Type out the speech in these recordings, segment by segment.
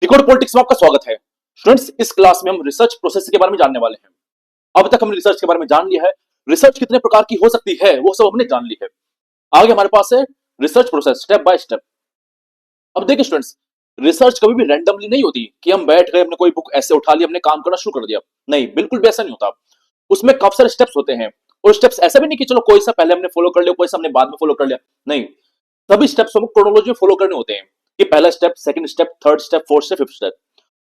Decode politics में आपका स्वागत है। स्टूडेंट्स, इस क्लास में हम रिसर्च प्रोसेस के बारे में जानने वाले हैं। अब तक हमने रिसर्च के बारे में जान लिया है, रिसर्च कितने प्रकार की हो सकती है वो सब हमने जान ली है। आगे हमारे पास है research process step by step. अब देखिए स्टूडेंट्स, रिसर्च कभी भी रैंडमली नहीं होती कि हम बैठ गए, हमने कोई बुक ऐसे उठा ली, हमने काम करना शुरू कर दिया। नहीं, बिल्कुल भी ऐसा नहीं होता। उसमें काफी सारे स्टेप्स होते हैं, और स्टेप्स ऐसा भी नहीं कि चलो कोई सा पहले हमने फॉलो कर लिया, कोई सा हमने बाद में फॉलो कर लिया। नहीं, सभी स्टेप्स हमको क्रोनोलॉजी में फॉलो करने होते हैं कि पहला step, second step, third step, fourth step, fifth step.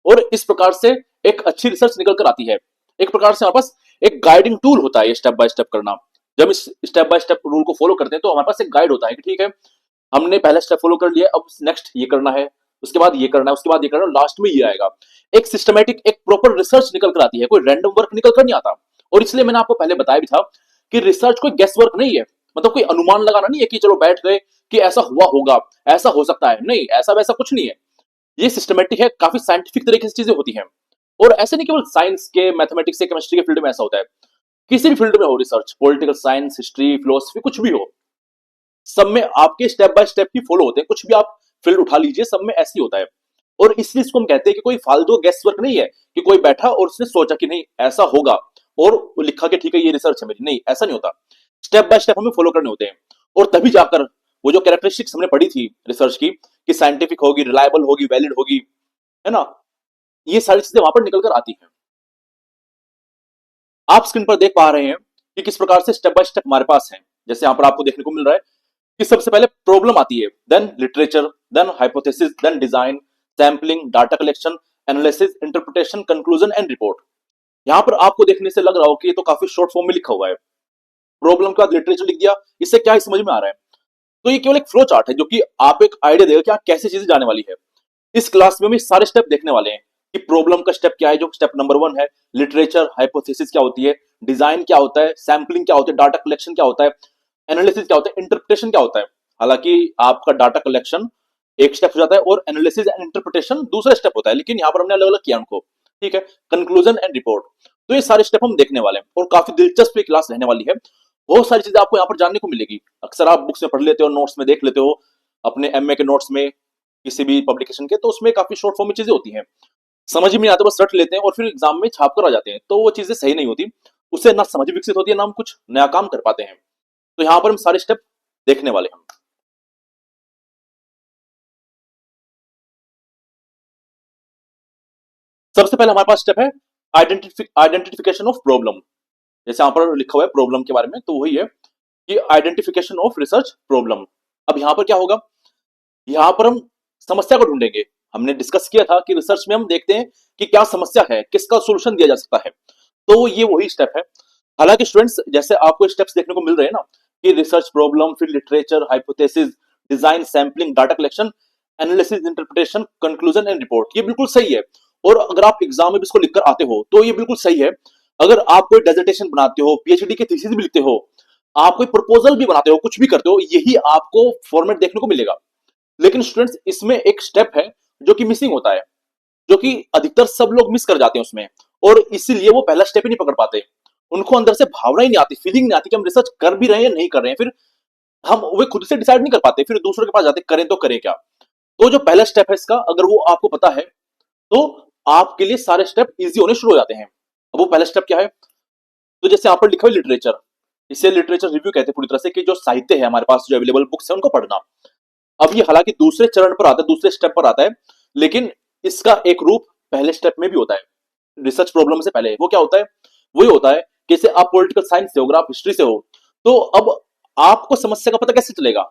और इस प्रकार से एक अच्छी रिसर्च निकल कर आती है। एक प्रकार से हमारे पास एक गाइडिंग टूल होता है ये स्टेप बाय स्टेप करना। जब इस स्टेप बाय स्टेप रूल को फॉलो करते हैं तो हमारे पास एक गाइड होता है कि ठीक है, हमने पहला स्टेप फॉलो कर लिया, अब नेक्स्ट ये करना है, उसके बाद ये करना है, उसके बाद ये करना है, लास्ट में ये आएगा। एक सिस्टमेटिक, एक प्रॉपर रिसर्च निकल कर आती है, कोई रैंडम वर्क निकल कर नहीं आता। और इसलिए मैंने आपको पहले बताया भी था कि रिसर्च कोई गेस वर्क नहीं है, मतलब कोई अनुमान लगाना नहीं है कि चलो बैठ गए कि ऐसा हुआ होगा, ऐसा हो सकता है। नहीं, ऐसा वैसा कुछ नहीं है। ये सिस्टमेटिक है, काफी साइंटिफिक तरीके से चीजें होती हैं। और ऐसे नहीं केवल साइंस के, मैथमेटिक्स के, केमिस्ट्री के फील्ड में ऐसा होता है। किसी भी फील्ड में हो research, political science, history, philosophy, कुछ भी हो, सब में आपके step by step he follow होते हैं। कुछ भी आप फील्ड उठा लीजिए, सब में ऐसे ही होता है। और इसलिए इसको हम कहते हैं कि कोई फालतू गेस वर्क नहीं है कि कोई बैठा और उसने सोचा कि नहीं ऐसा होगा और लिखा कि ठीक है ये रिसर्च है मेरी। नहीं, ऐसा नहीं होता। स्टेप बाय स्टेप हमें फॉलो करने होते हैं, और तभी जाकर वो जो कैरेक्टरिस्टिक्स हमने पढ़ी थी रिसर्च की, कि साइंटिफिक होगी, रिलायबल होगी, वैलिड होगी, है ना, ये सारी चीजें वहां पर निकल कर आती हैं। आप स्क्रीन पर देख पा रहे हैं कि किस प्रकार से स्टेप बाय स्टेप हमारे पास है। जैसे यहां पर आपको देखने को मिल रहा है कि सबसे पहले प्रॉब्लम आती है, then literature, then hypothesis, then design, sampling, data collection, analysis, interpretation, conclusion and report. यहां पर आपको देखने से लग रहा हो कि ये तो काफी शॉर्ट फॉर्म में लिखा हुआ है। प्रॉब्लम के बाद लिटरेचर लिख दिया, इससे क्या ही समझ में आ रहा है? तो ये केवल एक फ्लो चार्ट है जो कि आप एक आइडिया देगा कि आप कैसे चीजें जाने वाली है। इस क्लास में हम ये सारे स्टेप देखने वाले हैं कि प्रॉब्लम का स्टेप क्या है, जो स्टेप नंबर 1 है, लिटरेचर, हाइपोथेसिस क्या होती है, डिजाइन क्या होता है, सैंपलिंग क्या होता है, डाटा कलेक्शन क्या होता है, एनालिसिस क्या होता है, इंटरप्रिटेशन क्या होता है। हालांकि आपका डाटा कलेक्शन एक स्टेप हो जाता है और एनालिसिस एंड इंटरप्रिटेशन दूसरा स्टेप होता है, लेकिन यहाँ पर हमने अलग अलग किया उनको। ठीक है, कंक्लूजन एंड रिपोर्ट। तो ये सारे स्टेप हम देखने वाले हैं, और काफी दिलचस्प क्लास रहने वाली है। बहुत सारी चीजें आपको यहाँ पर जानने को मिलेगी। अक्सर आप बुक्स में पढ़ लेते हो, नोट्स में देख लेते हो, अपने एमए के नोट्स में, किसी भी पब्लिकेशन के, तो उसमें काफी शॉर्ट फॉर्म में चीजें होती हैं, समझ में नहीं आता, बस रट लेते हैं और फिर एग्जाम में छाप कर आ जाते हैं। तो वो चीजें सही नहीं होती, उससे ना समझ विकसित होती है, ना हम कुछ नया काम कर पाते हैं। तो यहाँ पर हम सारे स्टेप देखने वाले हैं। सबसे पहले हमारे पास स्टेप है आइडेंटिफिकेशन ऑफ प्रॉब्लम। जैसे यहाँ पर लिखा हुआ है प्रॉब्लम के बारे में, तो वही है कि आइडेंटिफिकेशन ऑफ रिसर्च प्रॉब्लम। अब यहाँ पर क्या होगा, यहाँ पर हम समस्या को ढूंढेंगे। हमने डिस्कस किया था कि रिसर्च में हम देखते हैं कि क्या समस्या है, किसका सोल्यूशन दिया जा सकता है। तो ये वही स्टेप है। हालांकि स्टूडेंट्स, जैसे आपको स्टेप्स देखने को मिल रहे हैं ना, कि रिसर्च प्रॉब्लम, फिर literature, hypothesis, design, sampling, data collection, analysis, interpretation, conclusion and report, ये बिल्कुल सही है। और अगर आप एग्जाम में भी इसको लिखकर आते हो तो ये बिल्कुल सही है। अगर आप कोई डेजर्टेशन बनाते हो, पीएचडी की थीसिस भी लिखते हो, आप कोई प्रपोजल भी बनाते हो, कुछ भी करते हो, यही आपको फॉर्मेट देखने को मिलेगा। लेकिन स्टूडेंट्स, इसमें एक स्टेप है जो कि मिसिंग होता है, जो कि अधिकतर सब लोग मिस कर जाते हैं उसमें, और इसीलिए वो पहला स्टेप ही नहीं पकड़ पाते। उनको अंदर से भावना ही नहीं आती, फीलिंग नहीं आती कि हम रिसर्च कर भी रहे हैं या नहीं कर रहे हैं। फिर हम वे खुद से डिसाइड नहीं कर पाते, फिर दूसरों के पास जाते करें तो करें क्या। तो जो पहला स्टेप है इसका, अगर वो आपको पता है तो आपके लिए सारे स्टेप इजी होने शुरू हो जाते हैं। अब वो पहला स्टेप क्या है, तो जैसे यहाँ पर लिखा हुआ लिटरेचर, इसे लिटरेचर रिव्यू कहते हैं पूरी तरह से, कि जो साहित्य है हमारे पास, जो अवेलेबल बुक्स है उनको पढ़ना। अब ये हालांकि दूसरे चरण पर आता है, दूसरे स्टेप पर आता है, लेकिन इसका एक रूप पहले स्टेप में भी होता है। रिसर्च प्रॉब्लम से पहले वो क्या होता है, वही होता है कि जैसे आप पॉलिटिकल साइंस से हो, अगर आप हिस्ट्री से हो, तो अब आपको समस्या का पता कैसे चलेगा,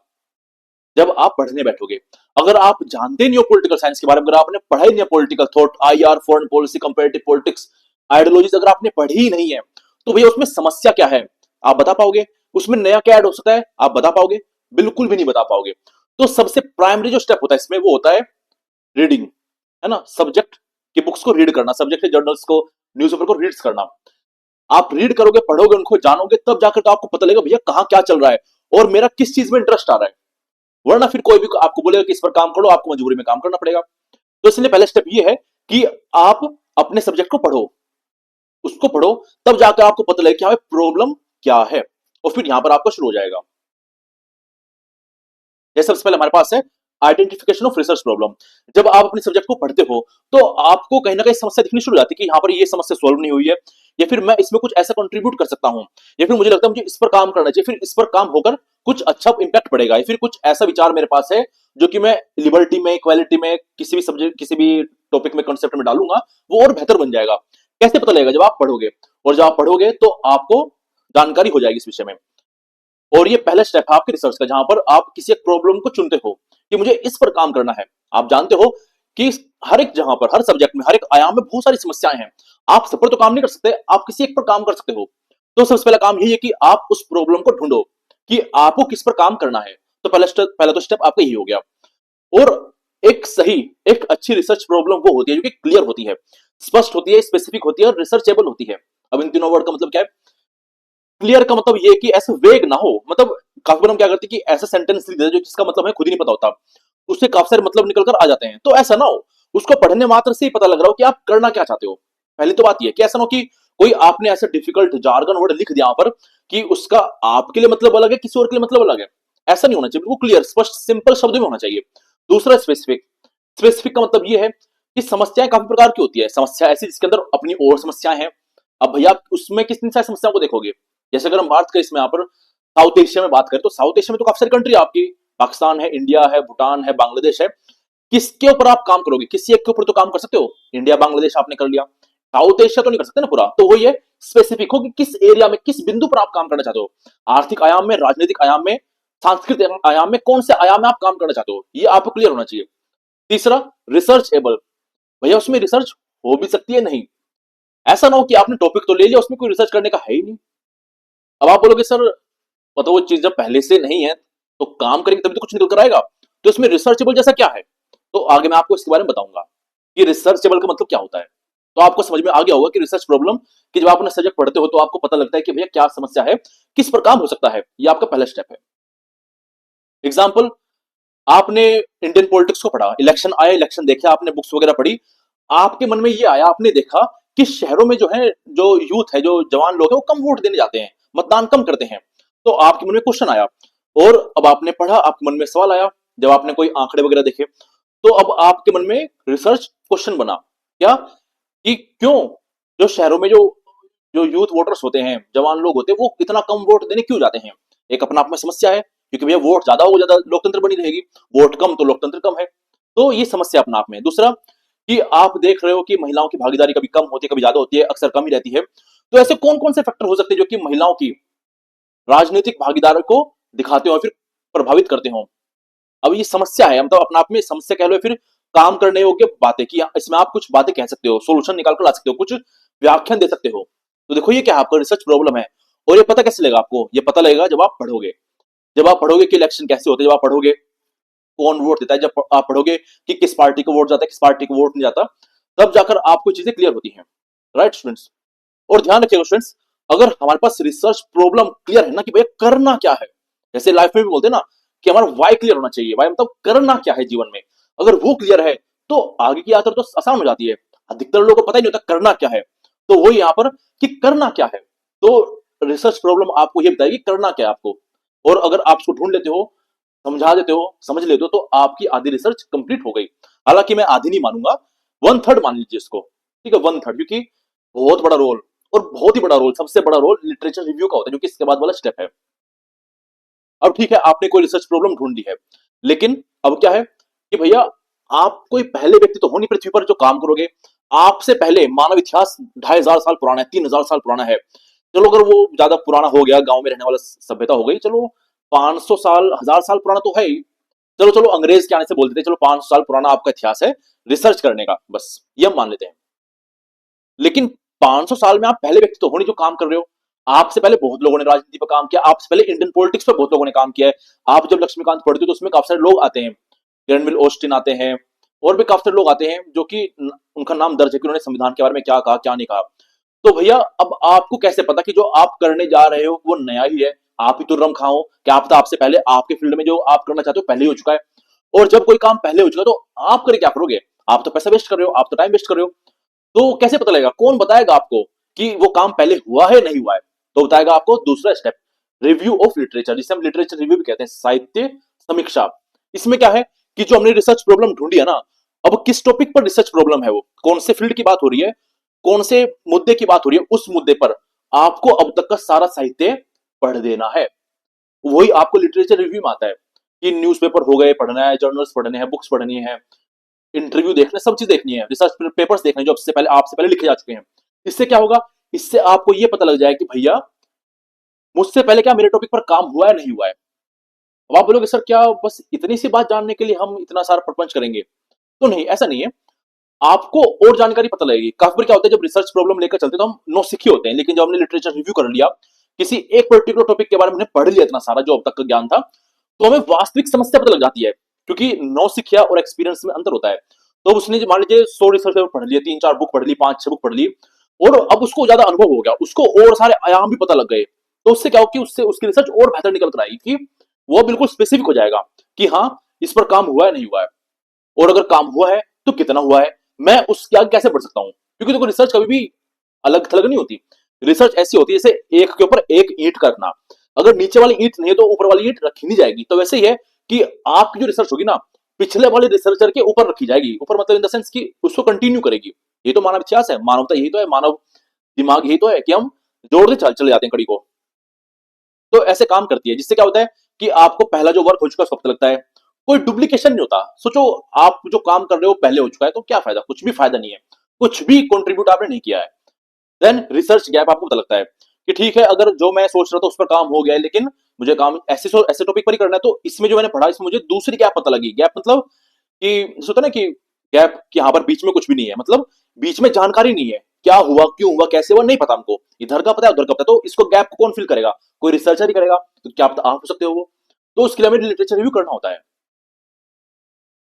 जब आप पढ़ने बैठोगे। अगर आप जानते नहीं हो पॉलिटिकल साइंस के बारे में, अगर आपने पढ़ा ही नहीं है political thought, IR, foreign policy, comparative politics, ideologies, अगर आपने पढ़ी ही नहीं है, तो भैया उसमें समस्या क्या है आप बता पाओगे? उसमें नया क्या ऐड हो सकता है आप बता पाओगे? बिल्कुल भी नहीं बता पाओगे। तो सबसे प्राइमरी जो स्टेप होता है इसमें, वो होता है रीडिंग, है ना, सब्जेक्ट की बुक्स को रीड करना, सब्जेक्ट के जर्नल्स को, न्यूज़पेपर को रीड करना। आप रीड करोगे, पढ़ोगे, उनको जानोगे, तब जाकर तो आपको पता लगेगा भैया कहाँ क्या चल रहा है और मेरा किस चीज में इंटरेस्ट आ रहा है। वरना फिर कोई भी आपको बोलेगा कि इस पर काम करो, आपको मजबूरी में काम करना पड़ेगा। तो इसलिए पहला स्टेप ये है कि आप अपने सब्जेक्ट को पढ़ो, उसको पढ़ो, तब जाकर आपको पता लगे कि हमें प्रॉब्लम क्या है, और फिर यहां पर आपका शुरू हो जाएगा। जैसे सबसे पहले हमारे पास है आइडेंटिफिकेशन ऑफ रिसर्च प्रॉब्लम। जब आप अपने सब्जेक्ट को पढ़ते हो तो आपको कहीं ना कहीं समस्या दिखनी शुरू हो जाती है कि यहाँ पर ये समस्या सॉल्व नहीं हुई है, या फिर मैं इसमें कुछ ऐसा कंट्रीब्यूट कर सकता हूँ, या फिर मुझे लगता है मुझे इस पर काम करना चाहिए, फिर इस पर काम होकर कुछ अच्छा इंपैक्ट पड़ेगा, या फिर कुछ ऐसा विचार मेरे पास है जो कि मैं लिबर्टी में, इक्वालिटी में, किसी भी सब्जेक्ट, किसी भी टॉपिक में, कंसेप्ट में डालूंगा, वो और बेहतर बन जाएगा। कैसे पता लगेगा? जब आप पढ़ोगे, और जब आप पढ़ोगे तो आपको जानकारी हो जाएगी इस विषय में। और ये पहला स्टेप है आपके रिसर्च का, जहां पर आप किसी एक प्रॉब्लम को चुनते हो कि मुझे इस पर काम करना है। आप जानते हो कि हर एक जगह पर, हर सब्जेक्ट में, हर एक आयाम में बहुत सारी समस्याएं हैं, आप सब पर तो काम नहीं कर सकते, आप किसी एक पर काम कर सकते हो। तो सबसे पहला काम यही है कि आप उस प्रॉब्लम को ढूंढो कि आपको किस पर काम करना है। तो पहला तो स्टेप आपका यही हो गया। और एक सही, एक अच्छी रिसर्च प्रॉब्लम वो होती है जो कि क्लियर होती है, स्पष्ट होती है, स्पेसिफिक होती है और रिसर्चेबल होती है। अब इन तीनों वर्ड का मतलब क्या है? क्लियर का मतलब ये कि ऐसे वेग ना हो, मतलब काफी बार हम क्या करते हैं कि ऐसा सेंटेंस लिख देते हैं जो जिसका मतलब है खुद ही नहीं पता होता, उससे काफी सारे मतलब निकल कर आ जाते हैं। तो ऐसा ना हो, उसको पढ़ने मात्र से ही पता लग रहा हो कि आप करना क्या चाहते हो। पहली तो बात ये कि ऐसा ना हो कि कोई आपने ऐसा डिफिकल्ट जार्गन वर्ड लिख दिया यहाँ पर कि उसका आपके लिए मतलब अलग है, किसी और के लिए मतलब अलग है। ऐसा नहीं होना चाहिए, बिल्कुल क्लियर, स्पष्ट, सिंपल शब्दों में होना चाहिए। दूसरा स्पेसिफिक। स्पेसिफिक का मतलब ये है कि समस्याएं काफी प्रकार की होती है। समस्या ऐसी जिसके अंदर अपनी और समस्याएं हैं। अब भैया उसमें कितनी सारी समस्याओं को देखोगे? जैसे अगर हम बात करें इसमें, यहाँ पर साउथ एशिया में बात करें, तो साउथ एशिया में तो काफी सारी कंट्री है आपकी, पाकिस्तान है, इंडिया है, भूटान है, बांग्लादेश है। किसके ऊपर आप काम करोगे? किसी एक के ऊपर तो काम कर सकते हो। इंडिया, बांग्लादेश आपने कर लिया, साउथ एशिया तो नहीं कर सकते ना पूरा। तो वो ये स्पेसिफिक हो कि किस एरिया में, किस बिंदु पर आप काम करना चाहते हो। आर्थिक आयाम में, राजनीतिक आयाम में, सांस्कृतिक आयाम में, कौन से आयाम में आप काम करना चाहते हो, ये आपको क्लियर होना चाहिए। तीसरा, रिसर्च एबल। भैया उसमें रिसर्च हो भी सकती है, नहीं। ऐसा ना हो कि आपने टॉपिक तो ले लिया, उसमें कोई रिसर्च करने का है ही नहीं। अब आप बोलोगे सर मतलब वो चीज जब पहले से नहीं है तो काम करेंगे तभी तो कुछ निकल कर आएगा। तो इसमें रिसर्चेबल जैसा क्या है? तो आगे मैं आपको इसके बारे में बताऊंगा कि रिसर्चेबल का मतलब क्या होता है। तो आपको समझ में आ गया होगा कि रिसर्च प्रॉब्लम, कि जब आप अपना सब्जेक्ट पढ़ते हो तो आपको पता लगता है कि भैया क्या समस्या है, किस पर काम हो सकता है। ये आपका पहला स्टेप है। एग्जाम्पल, आपने इंडियन पॉलिटिक्स को पढ़ा, इलेक्शन आया, इलेक्शन देखा, आपने बुक्स वगैरह पढ़ी, आपके मन में ये आया, आपने देखा कि शहरों में जो है, जो यूथ है, जो जवान लोग हैं, वो कम वोट देने जाते हैं, मतदान कम करते हैं। तो आपके मन में क्वेश्चन आया, और अब आपने पढ़ा, आपके मन में सवाल आया, जब आपने कोई आंकड़े वगैरह देखे, तो अब आपके मन में रिसर्च क्वेश्चन बना, क्या कि क्यों जो शहरों में जो जो यूथ वोटर्स होते हैं, जवान लोग होते हैं, वो इतना कम वोट देने क्यों जाते हैं? एक अपना आप में समस्या है, क्योंकि भैया वोट ज्यादा हो, ज्यादा लोकतंत्र बनी रहेगी, वोट कम तो लोकतंत्र कम है। तो ये समस्या अपना आप में। दूसरा, कि आप देख रहे हो कि महिलाओं की भागीदारी कभी कम होती है, कभी ज्यादा होती है, अक्सर कम ही रहती है। तो ऐसे कौन कौन से फैक्टर हो सकते हैं जो कि महिलाओं की राजनीतिक भागीदारी को दिखाते हो, फिर प्रभावित करते हो? अब ये समस्या है, मतलब अपना आप में समस्या कह लो, फिर काम करने योग्य बातें, कि इसमें आप कुछ बातें कह सकते हो, सोल्यूशन निकाल कर ला सकते हो, कुछ व्याख्यान दे सकते हो। तो देखो ये क्या है, आपका रिसर्च प्रॉब्लम है। और ये पता कैसे लगेगा आपको? ये पता लगेगा जब आप पढ़ोगे। जब आप पढ़ोगे कि इलेक्शन कैसे होते हैं, जब आप पढ़ोगे कौन वोट देता है, जब आप पढ़ोगे कि किस पार्टी को वोट जाता है, किस पार्टी को वोट नहीं जाता, तब जाकर आपको चीजें क्लियर होती हैं। Right students? और ध्यान रखिएगा स्टूडेंट्स, अगर हमारे पास रिसर्च प्रॉब्लम क्लियर है ना, कि भैया करना क्या है, जैसे लाइफ में भी बोलते हैं ना कि हमारा वाई क्लियर होना चाहिए, वाई मतलब करना क्या है जीवन में, अगर वो क्लियर है तो आगे की यात्रा तो आसान हो जाती है। अधिकतर लोगों को पता ही नहीं होता करना क्या है। तो वही यहां पर कि करना क्या है, तो रिसर्च प्रॉब्लम आपको ये बताएगी करना क्या है आपको। और अगर आप उसको ढूंढ लेते हो, समझा देते हो, समझ लेते हो, तो आपकी आधी रिसर्च कंप्लीट हो गई। हालांकि मैं आधी नहीं मानूंगा, वन थर्ड मान लीजिए इसको, ठीक है, वन थर्ड, क्योंकि बहुत बड़ा रोल, और बहुत ही बड़ा रोल, सबसे बड़ा रोल लिटरेचर रिव्यू का होता है, जो कि इसके बाद वाला स्टेप है। अब ठीक है, आपने कोई रिसर्च प्रॉब्लम ढूंढ ली है, लेकिन अब क्या है कि भैया आप कोई पहले व्यक्ति तो हो नहीं पृथ्वी पर जो काम करोगे। आपसे पहले मानव इतिहास 2500 साल पुराना है, 3000 साल पुराना है। चलो अगर वो ज्यादा पुराना हो गया, गांव में रहने वाला सभ्यता हो गई, चलो 500 साल, 1000 साल पुराना तो है ही। चलो चलो अंग्रेज के आने से बोल देते, चलो 500 साल पुराना आपका इतिहास है रिसर्च करने का, बस ये हम मान लेते हैं। लेकिन 500 साल में आप पहले व्यक्ति तो हो नहीं जो काम कर रहे हो। आपसे पहले बहुत लोगों ने राजनीति पर काम किया, आपसे पहले इंडियन पॉलिटिक्स पर बहुत लोगों ने काम किया है। आप जब लक्ष्मीकांत पढ़ते हो तो उसमें काफी सारे लोग आते हैं, ग्रेनविल ऑस्टिन आते हैं, और भी काफी सारे लोग आते हैं जो कि उनका नाम दर्ज है कि उन्होंने संविधान के बारे में क्या कहा, क्या नहीं कहा। तो भैया अब आपको कैसे पता कि जो आप करने जा रहे हो वो नया ही है, आप ही तो रम खाओ, क्या पता आपसे पहले आपके फील्ड में जो आप करना चाहते हो पहले ही हो चुका है। और जब कोई काम पहले हो चुका है तो आप करे क्या करोगे? आप तो पैसा वेस्ट कर रहे हो, आप तो टाइम वेस्ट कर रहे हो। तो कैसे पता लगेगा, कौन बताएगा आपको कि वो काम पहले हुआ है नहीं हुआ है? तो बताएगा आपको दूसरा स्टेप, रिव्यू ऑफ लिटरेचर, जिसे हम लिटरेचर रिव्यू भी कहते हैं, साहित्य समीक्षा। इसमें क्या है कि जो हमने रिसर्च प्रॉब्लम ढूंढी है ना, अब किस टॉपिक पर रिसर्च प्रॉब्लम है, वो कौन से फील्ड की बात हो रही है, कौन से मुद्दे की बात हो रही है, उस मुद्दे पर आपको अब तक का सारा साहित्य पढ़ देना है। वही आपको लिटरेचर रिव्यू में आता है कि न्यूज़पेपर हो गए पढ़ना है, जर्नल्स पढ़ने हैं, बुक्स पढ़नी है, इंटरव्यू देखने, सब चीज देखनी है, रिसर्च पेपर्स देखने हैं जो आपसे पहले लिखे जा चुके हैं। इससे क्या होगा, इससे आपको यह पता लग जाएगा कि भैया मुझसे पहले क्या मेरे टॉपिक पर काम हुआ है नहीं हुआ है। अब आप बोलोगे सर क्या बस इतनी सी बात जानने के लिए हम इतना सारा प्रपंच करेंगे, तो नहीं, ऐसा नहीं है। आपको और जानकारी पता लगेगी। काफी बार क्या होता है, जब रिसर्च प्रॉब्लम लेकर चलते तो हम नौसिखिए होते हैं, लेकिन जब हमने लिटरेचर रिव्यू कर लिया, किसी एक पर्टिकुलर टॉपिक के बारे में हमने पढ़ लिया इतना सारा जो अब तक का ज्ञान था, तो हमें वास्तविक समस्या पता लग जाती है, क्योंकि नौसिखिया और एक्सपीरियंस में अंतर होता है। तो उसने मान लीजिए 100 रिसर्च पेपर पढ़ लिए, 3-4 बुक पढ़ ली, 5-6 बुक पढ़ ली, और अब उसको ज्यादा अनुभव हो गया, उसको और सारे आयाम भी पता लग गए, तो उससे क्या हो कि उससे उसकी रिसर्च और बेहतर निकल कर आएगी कि वो बिल्कुल स्पेसिफिक हो जाएगा कि हाँ इस पर काम हुआ है नहीं हुआ है, और अगर काम हुआ है तो कितना हुआ है, मैं उसके आगे कैसे बढ़ सकता हूं। क्योंकि देखो रिसर्च कभी भी अलग थलग नहीं होती। रिसर्च ऐसी होती है जैसे एक के ऊपर एक ईंट का रखना, अगर नीचे वाली ईंट नहीं है तो ऊपर वाली ईंट रखी नहीं जाएगी। तो वैसे ही है कि आपकी जो रिसर्च होगी ना, पिछले वाले रिसर्चर के ऊपर रखी जाएगी, ऊपर मतलब इन द सेंस कि उसको कंटिन्यू करेगी। ये तो मानव इतिहास है, मानवता यही तो है, मानव दिमाग यही तो है कि हम जोड़ते चले जाते हैं कड़ी को। तो ऐसे काम करती है, जिससे क्या होता है कि आपको पहला जो वर्क हो चुका है उसका पता लगता है, कोई डुप्लीकेशन नहीं होता। सोचो आप जो काम कर रहे हो पहले हो चुका है, तो क्या फायदा, कुछ भी फायदा नहीं है, कुछ भी कंट्रीब्यूट आपने नहीं किया है। देन रिसर्च गैप आपको पता लगता है कि ठीक है, अगर जो मैं सोच रहा था उस पर काम हो गया है, लेकिन मुझे काम ऐसे टॉपिक पर ही करना है, तो इसमें जो मैंने पढ़ा इसमें मुझे दूसरी गैप पता लगी। गैप मतलब कि सोचो ना कि गैप कि यहाँ पर बीच में कुछ भी नहीं है, मतलब बीच में जानकारी नहीं है, क्या हुआ क्यों हुआ कैसे हुआ नहीं पता हमको, इधर का पता है उधर का पता है, तो इसको गैप को कौन फिल करेगा, कोई रिसर्चर ही करेगा। तो क्या पता आप हो सकते हो वो, तो उसके लिए हमें लिटरेचर रिव्यू करना होता है।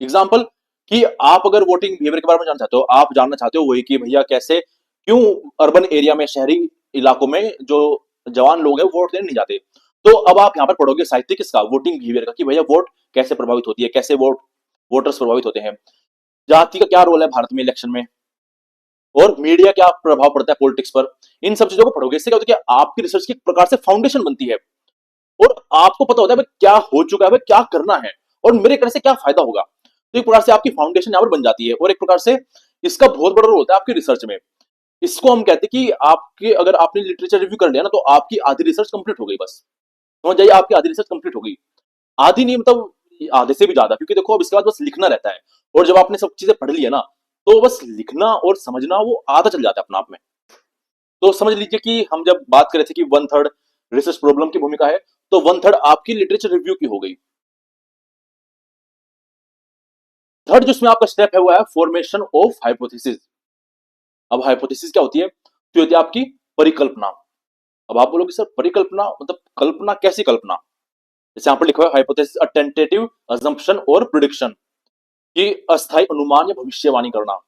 एग्जाम्पल कि आप अगर वोटिंग बिहेवियर के बारे में जानना चाहते हो, आप जानना चाहते हो वही कि भैया कैसे क्यों अर्बन एरिया में, शहरी इलाकों में जो जवान लोग हैं वोट देने नहीं जाते, तो अब आप यहाँ पर पढ़ोगे साहित्य किसका, वोटिंग बिहेवियर का, कि भैया वोट कैसे प्रभावित होती है, कैसे वोटर्स प्रभावित होते हैं, जाति का क्या रोल है भारत में इलेक्शन में, और मीडिया क्या प्रभाव पड़ता है पॉलिटिक्स पर। इन सब चीजों को पढ़ोगे, इससे क्या होता है कि आपकी रिसर्च की एक प्रकार से फाउंडेशन बनती है, और आपको पता होता है क्या हो चुका है, क्या करना है, और मेरे करने से क्या फायदा होगा। तो एक प्रकार से आपकी फाउंडेशन यहाँ पर बन जाती है, और एक प्रकार से इसका बहुत बड़ा रोल होता है आपकी रिसर्च में। इसको हम कहते हैं कि आपके अगर आपने लिटरेचर रिव्यू कर लिया ना, तो आपकी आधी रिसर्च कंप्लीट हो गई, बस समझ जाइए आपकी आधी रिसर्च कंप्लीट हो गई। आधी नहीं मतलब आधे से भी ज्यादा, क्योंकि देखो अब इसके बाद बस लिखना रहता है, और जब आपने सब चीजें पढ़ ली है ना, तो बस लिखना और समझना वो आधा चल जाता है अपना आप में। तो समझ लीजिए कि हम जब बात कर रहे थे कि 1/3 रिसर्च प्रॉब्लम की भूमिका है, तो 1/3 आपकी लिटरेचर रिव्यू की हो गई। थर्ड जो इसमें आपका स्टेप है वो है फॉर्मेशन ऑफ हाइपोथेसिस। अब हाइपोथेसिस क्या होती है, तो होती है आपकी परिकल्पना। अब आप बोलोगे सर परिकल्पना मतलब कल्पना, कैसी कल्पना, जैसे यहां पर लिखा हुआ है हाइपोथेसिस अ टेंटेटिव अजम्पशन और प्रिडिक्शन, कि अस्थायी अनुमान या भविष्यवाणी करना।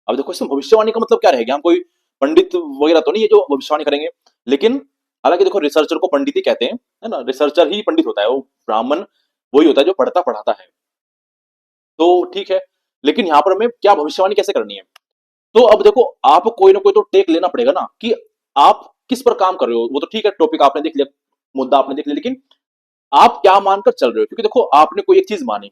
अब देखो इसमें भविष्यवाणी का मतलब क्या रहेगा, हम कोई पंडित वगैरह तो नहीं है जो भविष्यवाणी करेंगे, लेकिन हालांकि देखो रिसर्चर को पंडित ही कहते हैं, है ना, रिसर्चर ही पंडित होता है, वो ब्राह्मण वही होता है जो पढ़ता पढ़ाता है। तो ठीक है, लेकिन यहां पर हमें क्या भविष्यवाणी कैसे करनी है। तो अब देखो आप कोई ना कोई तो टेक लेना पड़ेगा ना, कि आप किस पर काम कर रहे हो। वो तो ठीक है, टॉपिक आपने देख लिया, मुद्दा आपने देख लिया, लेकिन आप क्या मानकर चल रहे हो, क्योंकि देखो आपने कोई एक चीज मानी,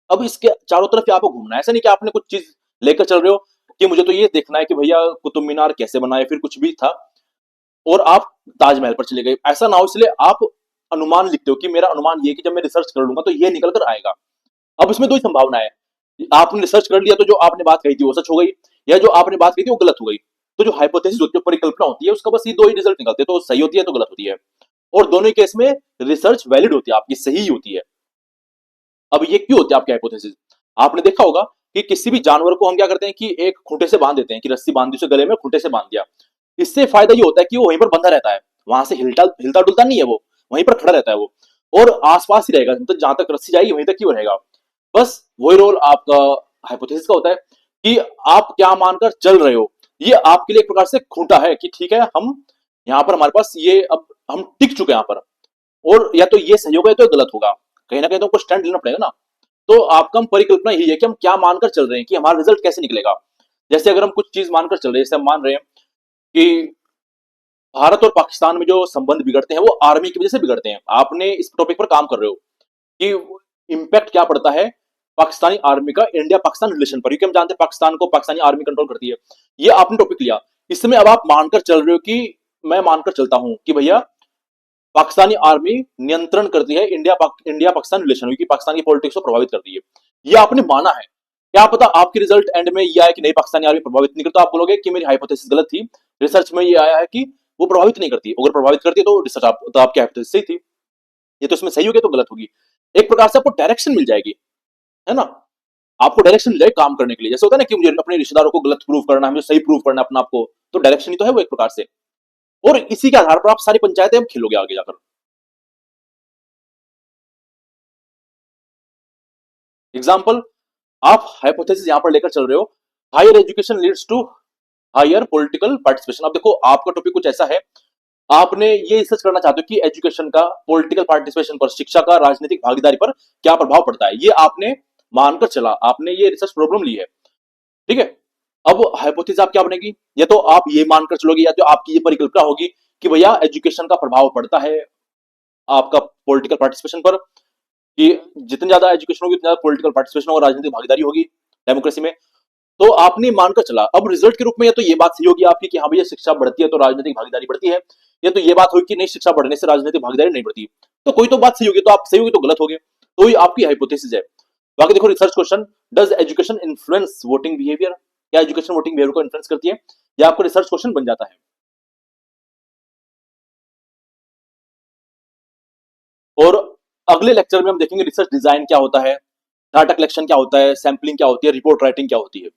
अब इसके चारों तरफ ही आपको घूमना है। ऐसा नहीं कि आपने कुछ चीज लेकर चल रहे हो कि मुझे तो ये देखना है कि भैया कुतुब मीनार कैसे बना है, फिर कुछ भी था, और आप ताजमहल पर चले गए, ऐसा ना हो। इसलिए आप अनुमान लिखते हो कि मेरा अनुमान ये कि जब मैं रिसर्च कर लूंगा तो ये निकल कर आएगा। अब इसमें दो ही संभावना है, आपने रिसर्च कर लिया तो जो आपने बात कही थी वो सच हो गई, या जो आपने बात कही थी वो गलत हो गई। तो जो हाइपोथेसिस होती है, परिकल्पना होती है, उसका बस ये दो ही रिजल्ट निकलते हैं, तो सही होती है तो गलत होती है, और दोनों ही केस में रिसर्च वैलिड होती है, आपकी सही होती है। अब ये क्यों होती है आपकी हाइपोथेसिस, आपने देखा होगा कि किसी भी जानवर को हम क्या करते हैं कि एक खूंटे से बांध देते हैं, कि रस्सी बांध दी उसे गले में, खूंटे से बांध दिया। इससे फायदा ये होता है कि वो वहीं पर बंधा रहता है, वहां से हिलता हिलता डुलता नहीं है, वो वहीं पर खड़ा रहता है वो, और आसपास ही रहेगा, मतलब जहां तक रस्सी जाएगी वहीं तक ही वो रहेगा। बस वही रोल आपका हाइपोथेसिस का होता है, कि आप क्या मानकर चल रहे हो। ये आपके लिए एक प्रकार से खूंटा है कि ठीक है, हम यहाँ पर हमारे पास ये, अब हम टिक चुके हैं यहाँ पर, और या तो ये सही होगा या तो गलत होगा, कहीं ना कहीं तो हमको स्टैंड लेना पड़ेगा ना। तो आपका हम परिकल्पना यही है कि हम क्या मानकर चल रहे हैं, कि हमारा रिजल्ट कैसे निकलेगा। जैसे अगर हम कुछ चीज मानकर चल रहे हैं, जैसे हम मान रहे हैं कि भारत और पाकिस्तान में जो संबंध बिगड़ते हैं वो आर्मी की वजह से बिगड़ते हैं, आपने इस टॉपिक पर काम कर रहे हो कि इम्पैक्ट क्या पड़ता है पाकिस्तानी आर्मी का इंडिया पाकिस्तान रिलेशन पर, क्योंकि हम जानते हैं पाकिस्तान को पाकिस्तानी आर्मी कंट्रोल करती है। ये आपने टॉपिक लिया, इसमें अब आप मानकर चल रहे हो कि मैं मानकर चलता हूं कि भैया पाकिस्तानी आर्मी नियंत्रण करती है इंडिया पाकिस्तान रिलेशन, क्योंकि पाकिस्तान की पॉलिटिक्स को प्रभावित करती है। ये आपने माना है, क्या पता आपकी रिजल्ट एंड में ये आया कि नहीं पाकिस्तानी आर्मी प्रभावित नहीं करती, तो आप बोलोगे कि मेरी हाइपोथेसिस गलत थी, रिसर्च में ये आया है कि वो प्रभावित नहीं करती। अगर प्रभावित करती है तो रिसर्च तो आपकी हाइपोथेसिस सही थी। ये तो इसमें सही होगी तो गलत होगी। एक प्रकार से आपको डायरेक्शन मिल जाएगी, है ना, आपको डायरेक्शन मिल जाएगी काम करने के लिए। जैसे होता है ना कि मुझे अपने रिश्तेदारों को गलत प्रूव करना है, मुझे सही प्रूव करना है अपना आपको, तो डायरेक्शन ही तो है वो एक प्रकार से। और इसी के आधार पर आप सारी पंचायतें अब खेलोगे आगे जाकर। एग्जाम्पल, आप हाइपोथेसिस यहां पर लेकर चल रहे हो, higher education leads to higher political participation. अब देखो आपका टॉपिक कुछ ऐसा है, आपने ये रिसर्च करना चाहते हो कि एजुकेशन का पॉलिटिकल पार्टिसिपेशन पर, शिक्षा का राजनीतिक भागीदारी पर क्या प्रभाव पड़ता है। ये आपने मानकर चला, आपने ये रिसर्च प्रॉब्लम ली है, ठीक है। अब हाइपोथेसिस आप क्या बनेगी, या तो आप ये मानकर चलोगे या तो आपकी ये परिकल्पना होगी कि भैया एजुकेशन का प्रभाव पड़ता है आपका पॉलिटिकल पार्टिसिपेशन पर, कि जितनी ज्यादा एजुकेशन होगी उतनी ज्यादा पॉलिटिकल पार्टिसिपेशन होगा, राजनीतिक भागीदारी होगी डेमोक्रेसी में। तो आपने मानकर चला। अब रिजल्ट के रूप में या तो ये बात सही होगी आपकी कि हाँ भैया शिक्षा बढ़ती है तो राजनीतिक भागीदारी बढ़ती है, या तो ये बात होगी कि नहीं शिक्षा बढ़ने से राजनीतिक भागीदारी नहीं बढ़ती। तो कोई तो बात सही होगी, तो आप सही होगी तो गलत हो गए, तो ये आपकी हाइपोथेसिस है। बाकी देखो research question, does education influence voting behaviour, क्या एजुकेशन वोटिंग बिहेवियर को इन्फ्लुएंस करती है, या आपको रिसर्च क्वेश्चन बन जाता है। और अगले लेक्चर में हम देखेंगे रिसर्च डिजाइन क्या होता है, डाटा कलेक्शन क्या होता है, सैंपलिंग क्या होती है, रिपोर्ट राइटिंग क्या होती है।